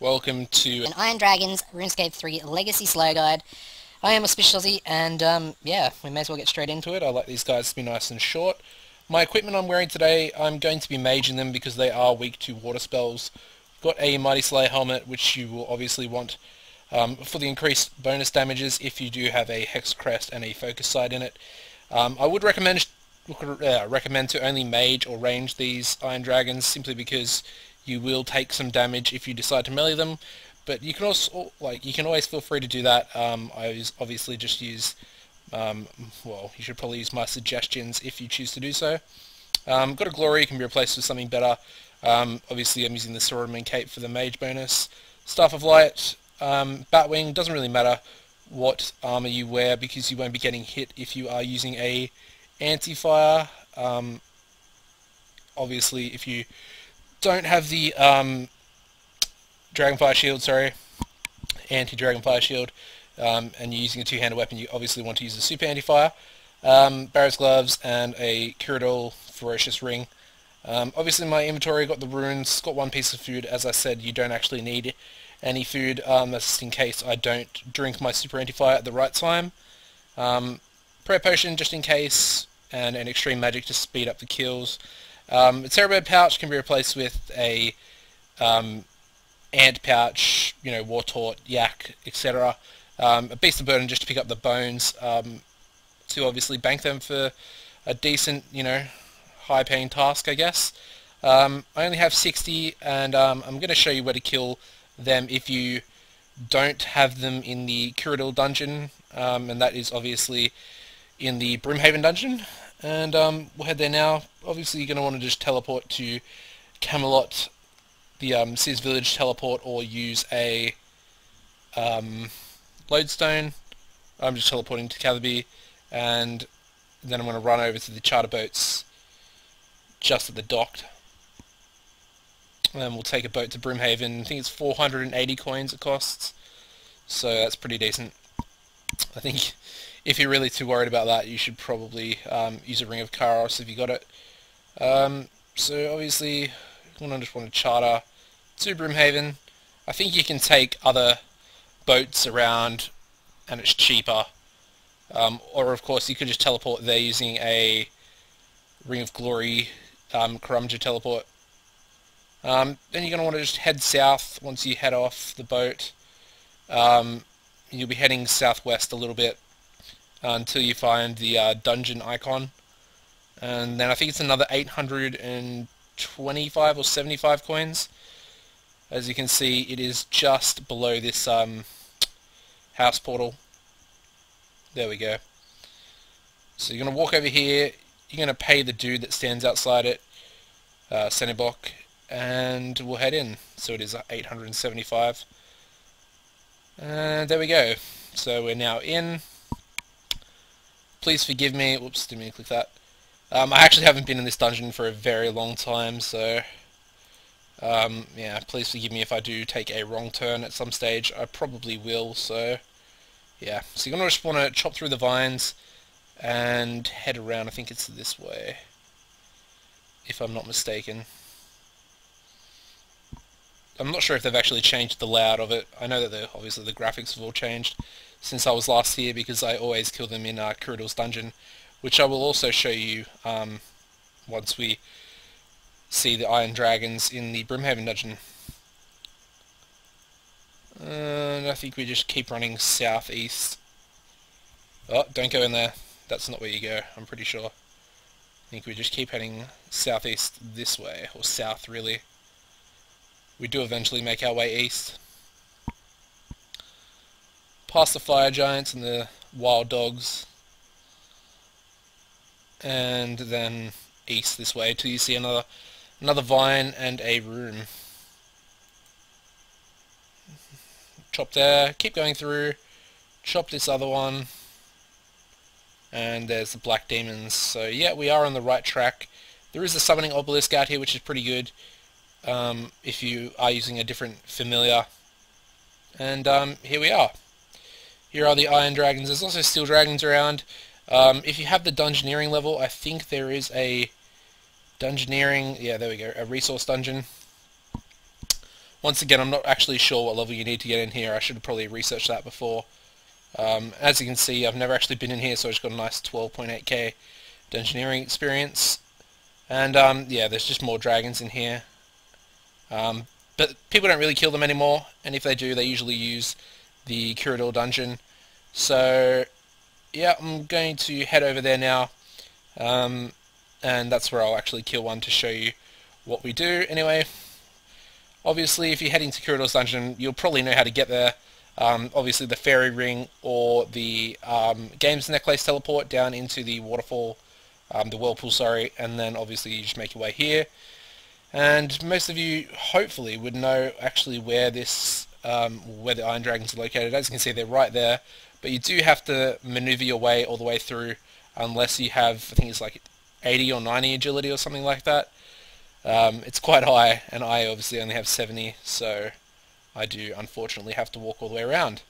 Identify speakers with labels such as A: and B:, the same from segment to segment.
A: Welcome to
B: an Iron Dragons RuneScape 3 Legacy Slayer Guide. I am Auspicious Aussie, and yeah, we may as well get straight into it.
A: it. I like these guys to be nice and short. My equipment I'm wearing today, I'm going to be maging them because they are weak to water spells. Got a Mighty Slayer helmet, which you will obviously want for the increased bonus damages if you do have a Hex Crest and a Focus Sight in it. I would recommend to only mage or range these Iron Dragons simply because you will take some damage if you decide to melee them, but you can also you can always feel free to do that. I obviously just use well, you should probably use my suggestions if you choose to do so. Got a glory, can be replaced with something better. Obviously I'm using the Sword and Cape for the mage bonus. Staff of Light, Batwing, doesn't really matter what armor you wear because you won't be getting hit if you are using a anti-fire. Obviously if you don't have the Dragonfire Shield, anti-Dragonfire Shield, and you're using a two-handed weapon, you obviously want to use a Super Anti-Fire, Barrett's Gloves, and a Kuradel Ferocious Ring. Obviously my inventory got the runes, got one piece of food. As I said, you don't actually need any food, that's just in case I don't drink my Super Anti-Fire at the right time. Prayer Potion just in case, and an Extreme Magic to speed up the kills. A Terrorbird Pouch can be replaced with a Ant Pouch, War Tort, Yak, etc. A Beast of Burden just to pick up the bones, to obviously bank them for a decent, high-paying task, I guess. I only have 60, and I'm going to show you where to kill them if you don't have them in the Kuradel Dungeon, and that is obviously in the Brimhaven Dungeon. And we'll head there now. Obviously you're going to want to just teleport to Camelot, the Sis Village teleport, or use a lodestone. I'm just teleporting to Catherby, and then I'm going to run over to the charter boats just at the dock. And we'll take a boat to Brimhaven. I think it's 480 coins it costs, so that's pretty decent. I think if you're really too worried about that, you should probably use a Ring of Kairos if you got it. So obviously, I just want to charter to Brimhaven. I think you can take other boats around, and it's cheaper. Or of course, you could just teleport there using a Ring of Glory Kurumja teleport. Then you're going to want to just head south once you head off the boat. You'll be heading southwest a little bit until you find the dungeon icon, and then I think it's another 825 or 75 coins. As you can see, it is just below this house portal. There we go. So you're going to walk over here, you're going to pay the dude that stands outside it, Senebok, and we'll head in. So it is 875. And there we go. So we're now in. Please forgive me. Whoops, didn't mean to click that. I actually haven't been in this dungeon for a very long time, so yeah, please forgive me if I do take a wrong turn at some stage. I probably will, so yeah. So you're going to just want to chop through the vines and head around. I think it's this way, if I'm not mistaken. I'm not sure if they've actually changed the layout of it. I know that obviously the graphics have all changed since I was last here, because I always kill them in Kuradel's dungeon, which I will also show you once we see the Iron Dragons in the Brimhaven Dungeon. And I think we just keep running southeast. Oh, don't go in there. That's not where you go, I'm pretty sure. I think we just keep heading southeast this way, or south really. We do eventually make our way east. Past the fire giants and the wild dogs. And then east this way till you see another vine and a room. Chop there, keep going through, chop this other one, and there's the black demons. So yeah, we are on the right track. There is a summoning obelisk out here, which is pretty good if you are using a different familiar. And here we are. Here are the Iron Dragons. There's also Steel Dragons around. If you have the Dungeoneering level, I think there is a Dungeoneering, yeah, there we go, a resource dungeon Once again, I'm not actually sure what level you need to get in here. I should have probably researched that before. As you can see, I've never actually been in here, so I just got a nice 12.8k dungeoneering experience. And yeah, there's just more dragons in here. But people don't really kill them anymore, and if they do, they usually use the Kuradel dungeon. So yeah, I'm going to head over there now, and that's where I'll actually kill one to show you what we do. Anyway, obviously if you're heading to Kuradel's dungeon, you'll probably know how to get there. Obviously the fairy ring or the games necklace teleport down into the waterfall, the whirlpool, sorry, and then obviously you just make your way here. And most of you hopefully would know actually where this where the Iron Dragons are located. As you can see, they're right there, but you do have to maneuver your way all the way through unless you have, I think it's like 80 or 90 agility or something like that. It's quite high, and I obviously only have 70, so I do unfortunately have to walk all the way around.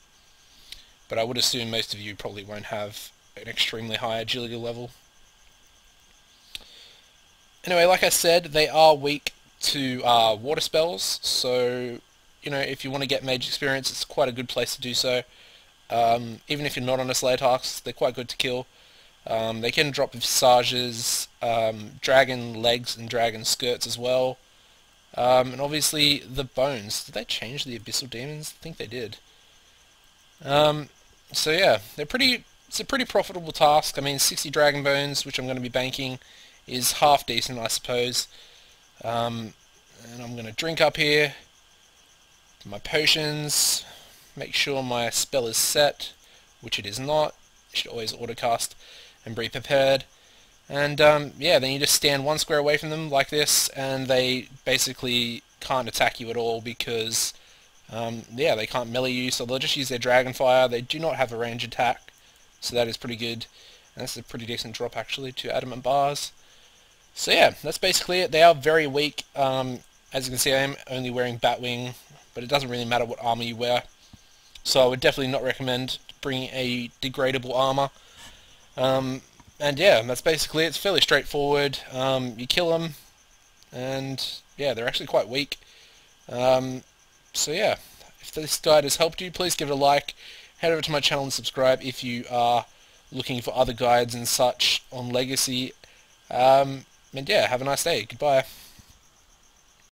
A: But I would assume most of you probably won't have an extremely high agility level. Anyway, like I said, they are weak to water spells, so you know, if you want to get mage experience, it's quite a good place to do so. Even if you're not on a Slayer task, they're quite good to kill. They can drop visages, dragon legs and dragon skirts as well. And obviously the bones. Did they change the abyssal demons? I think they did. So yeah, it's a pretty profitable task. I mean, 60 dragon bones, which I'm going to be banking, is half decent, I suppose. And I'm going to drink up here my potions, make sure my spell is set, which it is not. You should always autocast and be prepared. And yeah, then you just stand one square away from them like this, and they basically can't attack you at all because yeah, they can't melee you, so they'll just use their dragon fire. They do not have a range attack, so that is pretty good. And that's a pretty decent drop actually to adamant bars. So yeah, that's basically it. They are very weak. As you can see, I am only wearing Batwing, but it doesn't really matter what armor you wear. So I would definitely not recommend bringing a degradable armor. And yeah, that's basically it. It's fairly straightforward. You kill them, and yeah, they're actually quite weak. So yeah, if this guide has helped you, please give it a like. Head over to my channel and subscribe if you are looking for other guides and such on Legacy. And yeah, have a nice day. Goodbye.